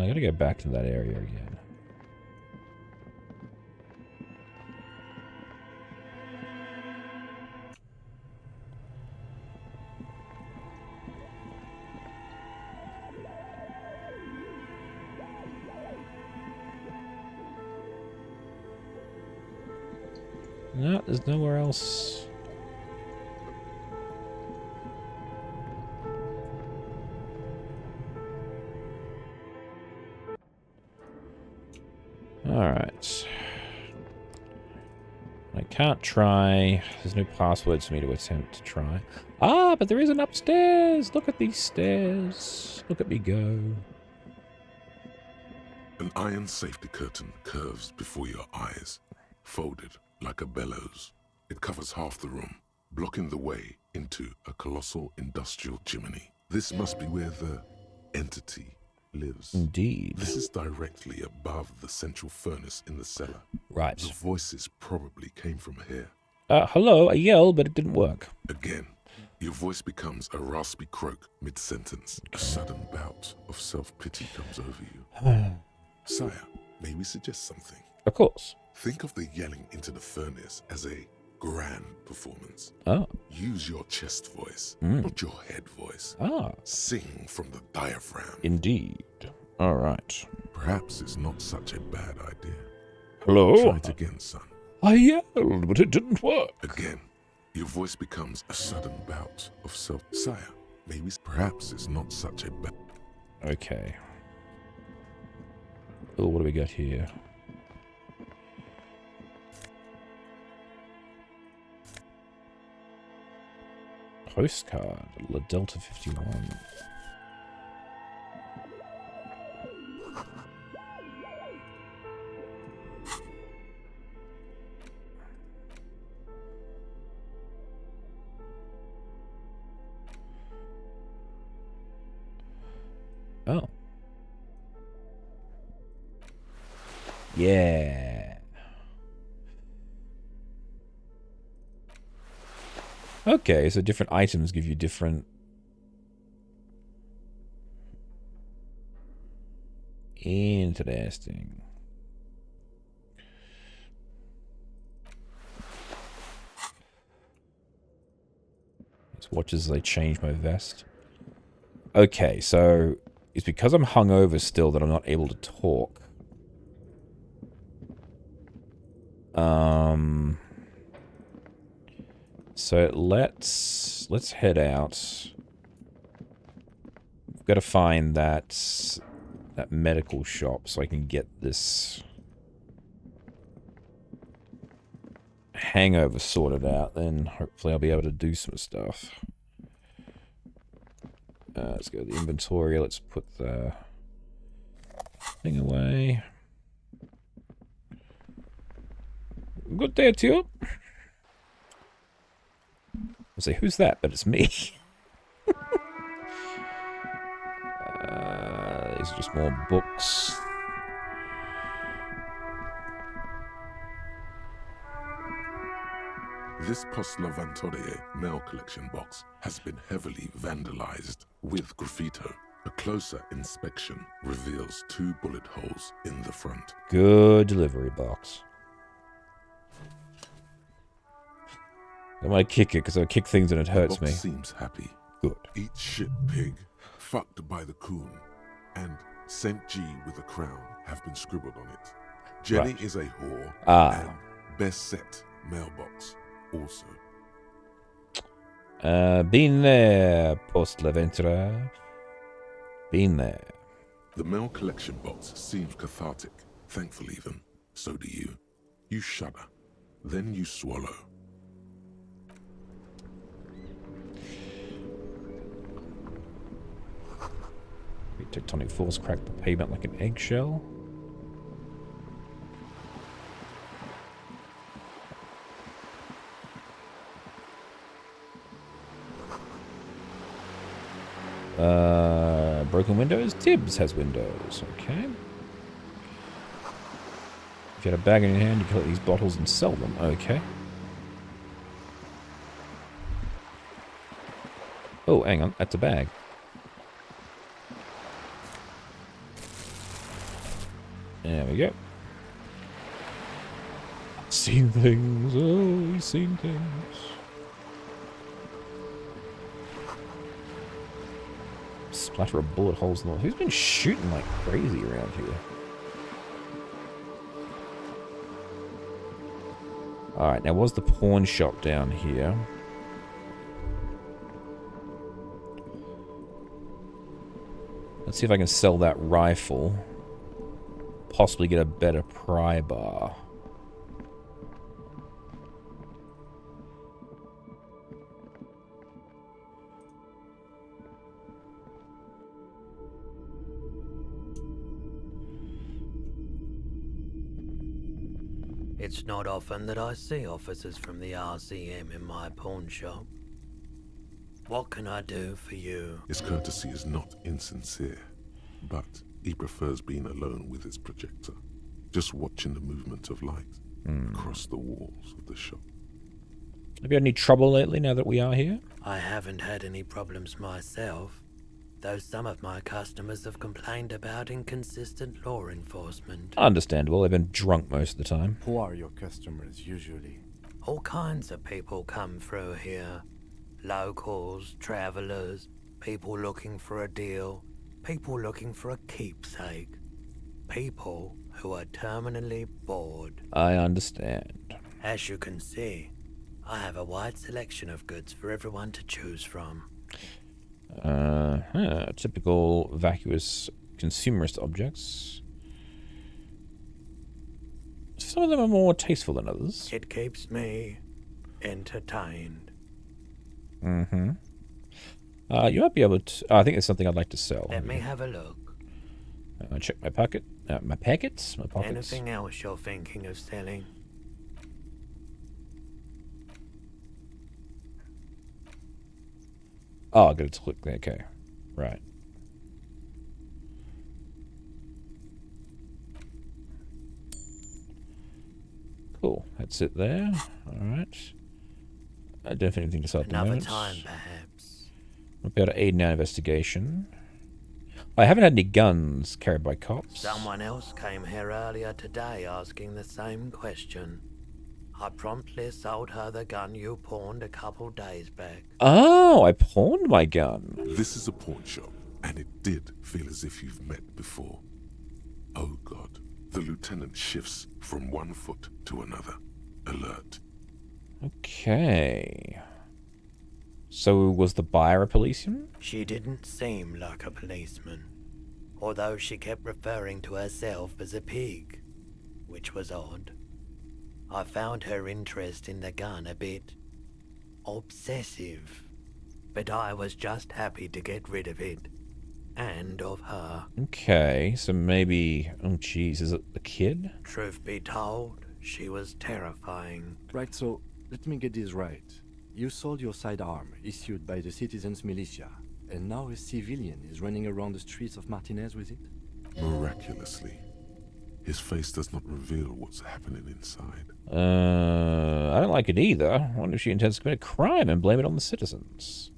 I gotta go back to that area again. No, there's nowhere else. Alright. I can't try. There's no passwords for me to attempt to try. Ah, but there is an upstairs! Look at these stairs. Look at me go. An iron safety curtain curves before your eyes, folded like a bellows. It covers half the room, blocking the way into a colossal industrial chimney. This must be where the entity lives. Indeed. This is directly above the central furnace in the cellar. Right. The voices probably came from here. Hello, I yelled, but it didn't work. Again, your voice becomes a raspy croak mid-sentence. A sudden bout of self-pity comes over you. Sire, may we suggest something? Of course. Think of the yelling into the furnace as a grand performance. Oh. Use your chest voice, not your head voice. Ah. Sing from the diaphragm. Indeed. All right. Perhaps it's not such a bad idea. Hello? Try it again, son. I yelled, but it didn't work. Again, your voice becomes a sudden bout of self. Sire, maybe perhaps it's not such a bad. Okay. Oh, what do we got here? Postcard, La Delta 51. Oh. Yeah. Okay, so different items give you different... Interesting. Let's watch as I change my vest. Okay, so it's because I'm hungover still that I'm not able to talk. So let's head out. We've got to find that medical shop so I can get this hangover sorted out. Then hopefully I'll be able to do some stuff. Let's go to the inventory. Let's put the thing away. Good day to you. I'll say, who's that? But it's me. These are just more books. This Post Levantorie mail collection box has been heavily vandalized with graffito. A closer inspection reveals 2 bullet holes in the front. Good delivery box. I might kick it because I kick things and it hurts the box me. Seems happy. Good. Eat shit pig, fucked by the coon, and Saint G with a crown have been scribbled on it. Jenny is a whore. And best set mailbox also. Been there, Post Leventura. Been there. The mail collection box seems cathartic. Thankful even. So do you. You shudder. Then you swallow. Tectonic force cracked the pavement like an eggshell. Broken windows? Tibbs has windows. Okay. If you had a bag in your hand, you collect these bottles and sell them. Okay. Oh, hang on. That's a bag. There we go. Seen things. Oh, we've seen things. Splatter of bullet holes in the wall. Who's been shooting like crazy around here? Alright, now what's the pawn shop down here? Let's see if I can sell that rifle. Possibly get a better pry bar. It's not often that I see officers from the RCM in my pawn shop. What can I do for you? His courtesy is not insincere, but he prefers being alone with his projector, just watching the movement of light across the walls of the shop. Have you had any trouble lately now that we are here? I haven't had any problems myself, though some of my customers have complained about inconsistent law enforcement. Understandable, they've been drunk most of the time. Who are your customers usually? All kinds of people come through here. Locals, travelers, people looking for a deal, people looking for a keepsake, people who are terminally bored. I understand. As you can see, I have a wide selection of goods for everyone to choose from. Typical vacuous consumerist objects. Some of them are more tasteful than others. It keeps me entertained. Mm-hmm. You might be able to... I think there's something I'd like to sell. Let me have a look. Check my pocket. My pockets? My pockets. Anything else you're thinking of selling? Oh, I got to click there. Okay. Right. Cool. That's it there. Alright. I don't have anything to sell at the Another moment. time, perhaps. I'll be able to aid in our investigation. I haven't had any guns carried by cops. Someone else came here earlier today asking the same question. I promptly sold her the gun you pawned a couple days back. Oh, I pawned my gun. This is a pawn shop, and it did feel as if you've met before. Oh God, the lieutenant shifts from one foot to another. Alert. Okay. So was the buyer a policeman? She didn't seem like a policeman, although she kept referring to herself as a pig, which was odd. I found her interest in the gun a bit obsessive, but I was just happy to get rid of it, and of her. Okay, so maybe... Oh, jeez, is it the kid? Truth be told, she was terrifying. Right, so let me get this right. You sold your sidearm, issued by the citizens' militia, and now a civilian is running around the streets of Martinez with it? Miraculously, his face does not reveal what's happening inside. I don't like it either. I wonder if she intends to commit a crime and blame it on the citizens.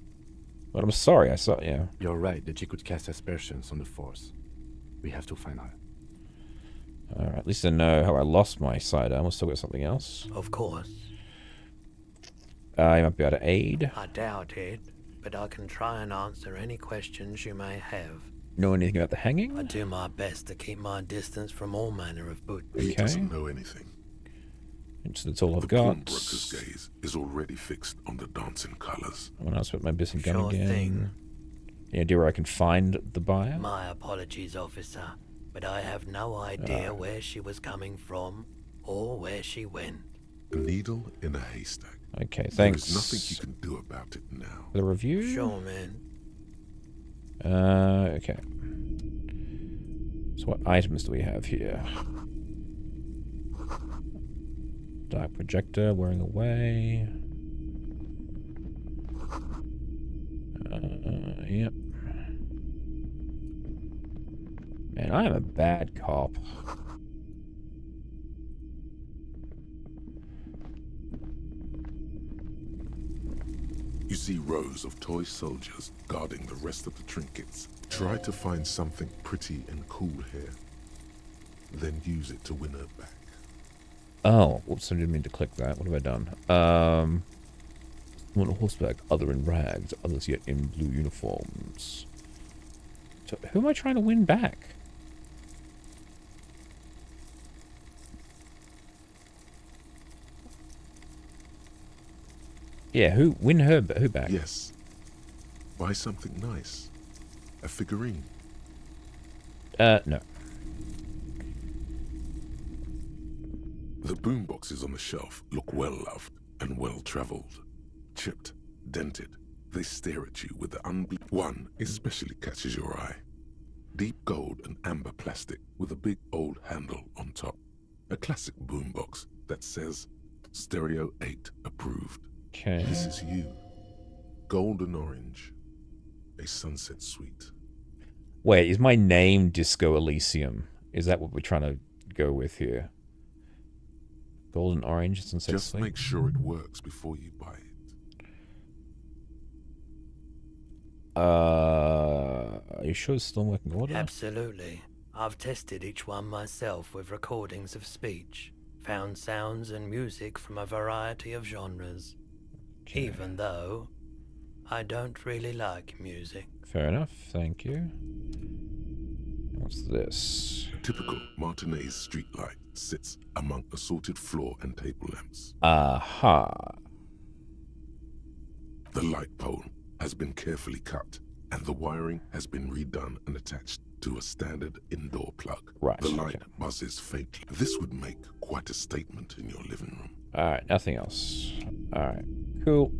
But I'm sorry, I saw... Yeah. You're right that she could cast aspersions on the force. We have to find her. Alright, at least I know how I lost my sidearm. We'll still got something else. Of course. You might be able to aid. I doubt it, but I can try and answer any questions you may have. Know anything about the hanging? I do my best to keep my distance from all manner of butch. He Okay. doesn't know anything. That's all I've The got. pawnbroker's gaze is already fixed on the dancing colors. When I spent my missing gun Sure again. thing. Any idea where I can find the buyer? My apologies, officer, but I have no idea where she was coming from or where she went. A needle in a haystack. Okay, thanks. There is nothing you can do about it now. The review? Sure, man. Okay. So what items do we have here? Dark projector, wearing away. Yep. Man, I am a bad cop. You see rows of toy soldiers guarding the rest of the trinkets. Try to find something pretty and cool here. then use it to win her back. Oh, whoops, I didn't mean to click that. What have I done? One on horseback, other in rags, others yet in blue uniforms. So who am I trying to win back? Yeah, who back? Yes. Buy something nice. A figurine. No. The boomboxes on the shelf look well-loved and well-traveled. Chipped, dented, they stare at you with the One especially catches your eye. Deep gold and amber plastic with a big old handle on top. A classic boombox that says, Stereo 8 approved. Okay. This is you. Golden orange. A sunset suite. Wait, is my name Disco Elysium? Is that what we're trying to go with here? Golden orange sunset Just suite? make sure it works before you buy it. Are you sure it's still in working order? Absolutely. I've tested each one myself with recordings of speech, found sounds and music from a variety of genres. Okay. Even though I don't really like music. Fair enough, thank you. What's this? A typical Martinez streetlight sits among assorted floor and table lamps. Aha. The light pole has been carefully cut, and the wiring has been redone and attached to a standard indoor plug. Right. The light buzzes faintly. This would make quite a statement in your living room. Alright, nothing else. Alright, cool.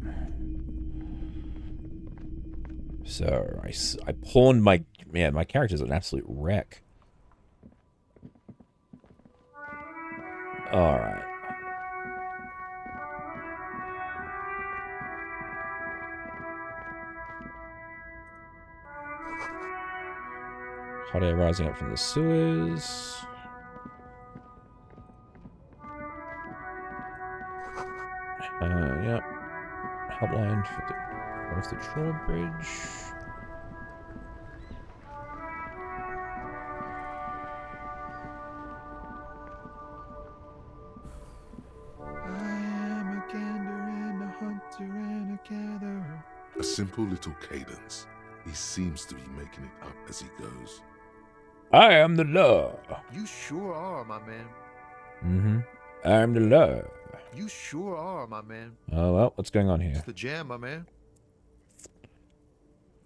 So, I pawned my... Man, my character's an absolute wreck. Alright. Hot air rising up from the sewers. Yep. Helpline for the drawbridge. A simple little cadence. He seems to be making it up as he goes. I am the law. You sure are, my man. Mm-hmm. I am the law. You sure are, my man. Oh, well, what's going on here? It's the jam, my man.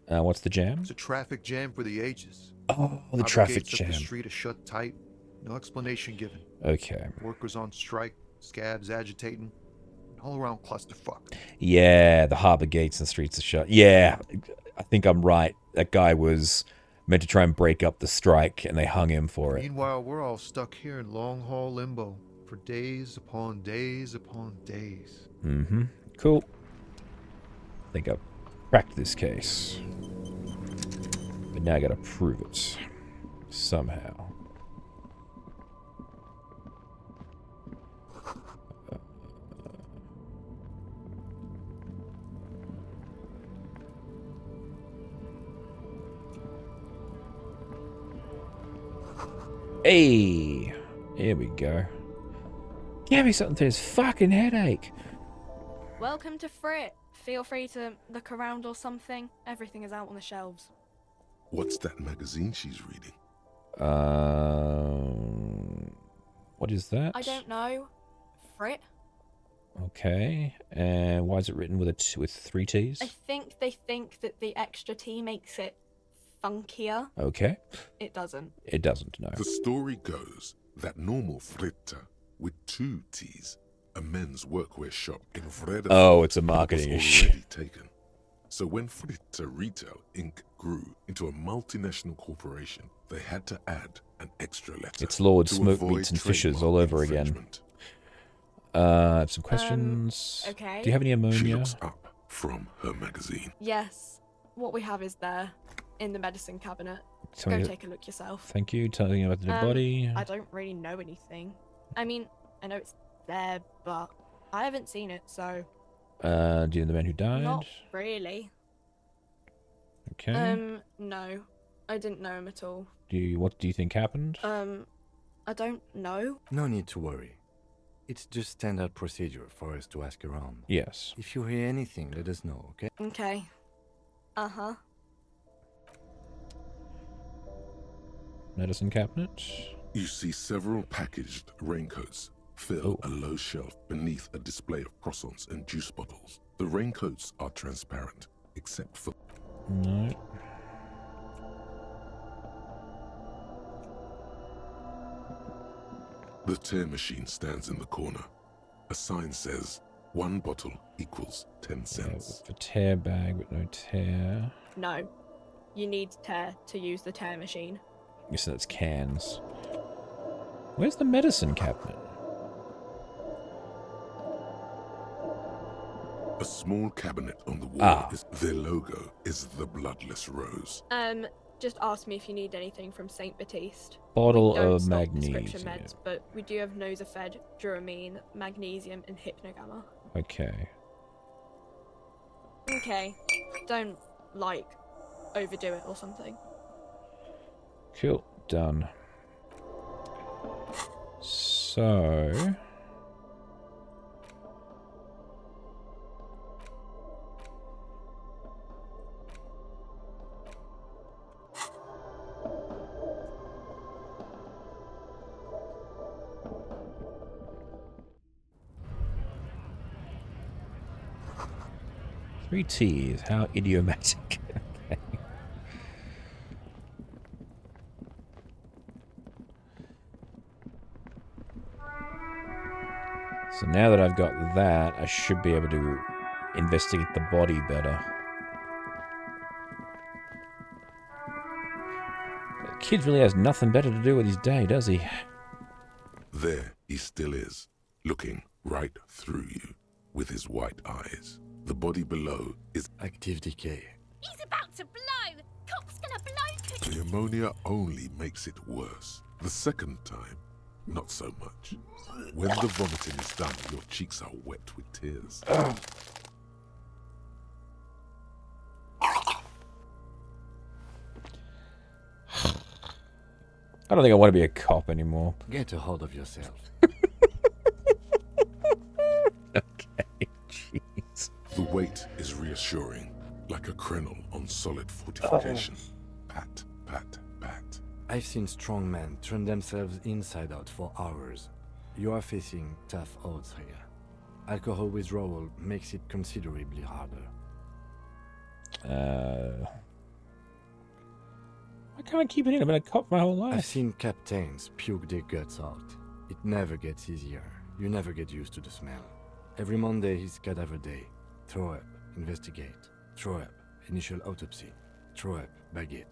What's the jam? It's a traffic jam for the ages. Oh, the Our traffic gates up jam. The street is shut tight. No explanation given. Okay. Workers on strike, scabs agitating. All around clusterfuck. Yeah, the harbor gates and streets are shut. Yeah, I think I'm right. That guy was meant to try and break up the strike, and they hung him for it. Meanwhile, we're all stuck here in long-haul limbo for days upon days upon days. Mm-hmm. Cool. I think I've cracked this case. But now I gotta prove it. Somehow. Hey! Here we go. Give me something to this fucking headache. Welcome to Frit. Feel free to look around or something. Everything is out on the shelves. What's that magazine she's reading? What is that? I don't know. Frit? Okay. And why is it written with 3 T's? I think they think that the extra T makes it funkier. Okay. It doesn't. It doesn't, no. The story goes that normal Fritta with 2 T's, a men's workwear shop in Vreda. Oh, it's a marketing was issue. already taken. So when Fritta Retail Inc. grew into a multinational corporation, they had to add an extra letter. It's Lord to Smoke avoid Meats and Fishes all trademark over again. infringement. I have some questions. Okay. Do you have any She ammonia? looks up from her magazine. Yes. What we have is there. In the medicine cabinet. Tell Go me- take a look yourself. Thank you. Tell me about the dead body. I don't really know anything. I mean, I know it's there, but I haven't seen it, so... Do you know the man who died? Not really. Okay. No. I didn't know him at all. What do you think happened? I I don't know. No need to worry. It's just standard procedure for us to ask around. Yes. If you hear anything, let us know, okay? Okay. Uh-huh. Medicine cabinet. You see several packaged raincoats fill a low shelf beneath a display of croissants and juice bottles. The raincoats are transparent, except for... No. The tear machine stands in the corner. A sign says, 1 bottle equals 10 cents. A tear bag with no tear. No. You need tear to use the tear machine. I guess that's cans. Where's the medicine cabinet? A small cabinet on the wall. Their logo is the bloodless rose. Just ask me if you need anything from St. Baptiste. Bottle We don't of stock prescription magnesium. meds, but we do have Nosafed, Duramine, magnesium, and Hypnogamma. Okay. Okay. Don't, overdo it or something. Cool. Done. So... Three T's. How idiomatic. Okay. So now that I've got that, I should be able to investigate the body better. The kid really has nothing better to do with his day, does he? There he still is, looking right through you with his white eyes. The body below is active decay. He's about to blow! Cop's gonna blow! The ammonia only makes it worse. The second time, not so much. When the vomiting is done, your cheeks are wet with tears. I don't think I want to be a cop anymore. Get a hold of yourself. Okay, jeez. The weight is reassuring, like a krenel on solid fortification. Pat, pat, pat. I've seen strong men turn themselves inside out for hours. You are facing tough odds here. Alcohol withdrawal makes it considerably harder. Why can't I keep it in? I've been a cop my whole life. I've seen captains puke their guts out. It never gets easier. You never get used to the smell. Every Monday is cadaver day. Throw up, investigate. Throw up, initial autopsy. Throw up, baguette.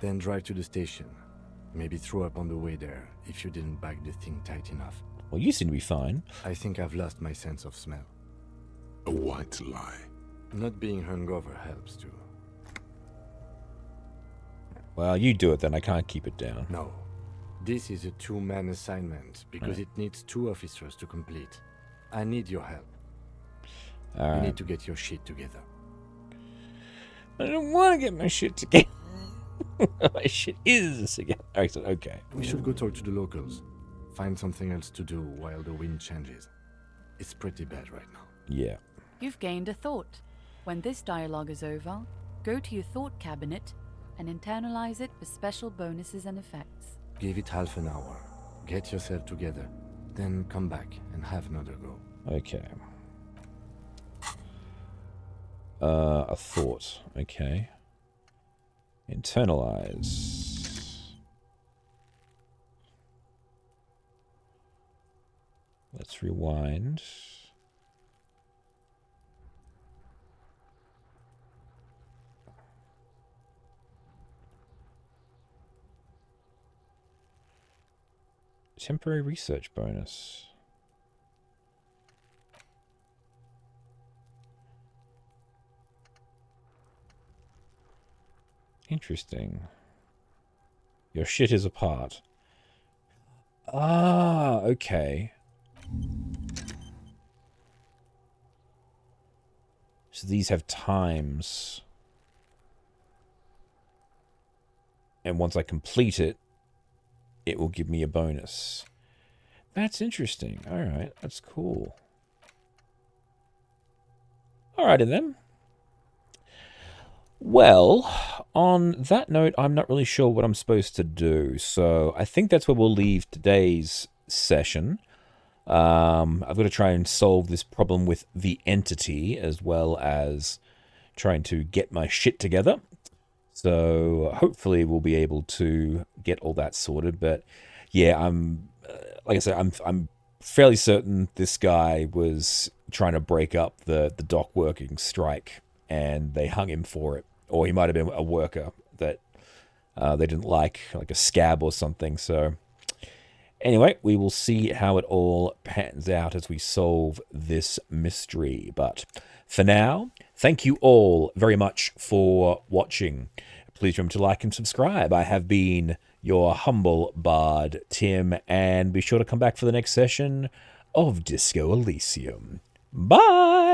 Then drive to the station. Maybe throw up on the way there if you didn't bag the thing tight enough. Well, you seem to be fine. I think I've lost my sense of smell. A white lie. Not being hungover helps too. Well, you do it then. I can't keep it down. No. This is a two-man assignment because it needs 2 officers to complete. I need your help. You need to get your shit together. I don't want to get my shit together. My shit is together. Excellent. Okay. We should go talk to the locals. Find something else to do while the wind changes. It's pretty bad right now. Yeah. You've gained a thought. When this dialogue is over, go to your thought cabinet and internalize it for special bonuses and effects. Give it half an hour. Get yourself together. Then come back and have another go. Okay. A thought. Okay. Internalize. Let's rewind. Temporary research bonus. Interesting. Your shit is apart. Ah, okay. So these have times. And once I complete it, it will give me a bonus. That's interesting. All right, that's cool. Alrighty then. Well, on that note, I'm not really sure what I'm supposed to do, so I think that's where we'll leave today's session. I've got to try and solve this problem with the entity, as well as trying to get my shit together. So hopefully we'll be able to get all that sorted. But yeah, like I said, I'm fairly certain this guy was trying to break up the dock working strike, and they hung him for it. Or he might have been a worker that they didn't like a scab or something. So anyway, we will see how it all pans out as we solve this mystery. But for now, thank you all very much for watching. Please remember to like and subscribe. I have been your humble bard, Tim, and be sure to come back for the next session of Disco Elysium. Bye!